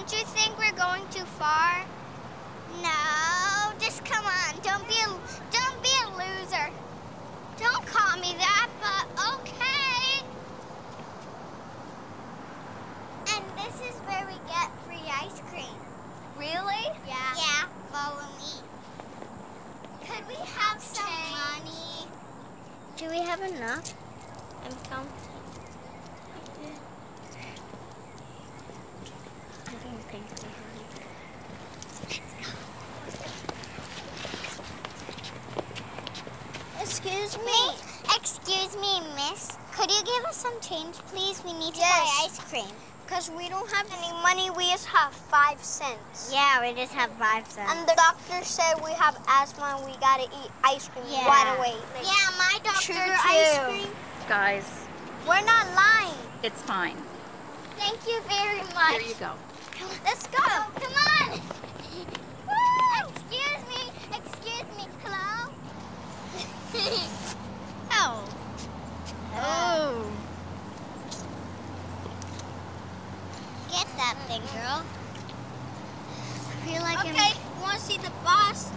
Don't you think we're going too far? No, just come on. Don't be a loser. Don't call me that, but okay. And this is where we get free ice cream. Really? Yeah. Yeah, follow me. Could we have some money? Do we have enough? I'm counting. I don't think we have. Let's go. Excuse me, miss. Could you give us some change, please? We need to buy ice cream. Because we don't have any money, we just have 5 cents. Yeah, we just have 5 cents. And the doctor said we have asthma and we gotta eat ice cream right away. Like, yeah, my doctor, ice cream. Guys. We're not lying. It's fine. Thank you very much. Here you go. Let's go. Come on. Woo! Excuse me. Hello? Oh. Oh. Get that thing, girl. I feel like okay, you want to see the boss?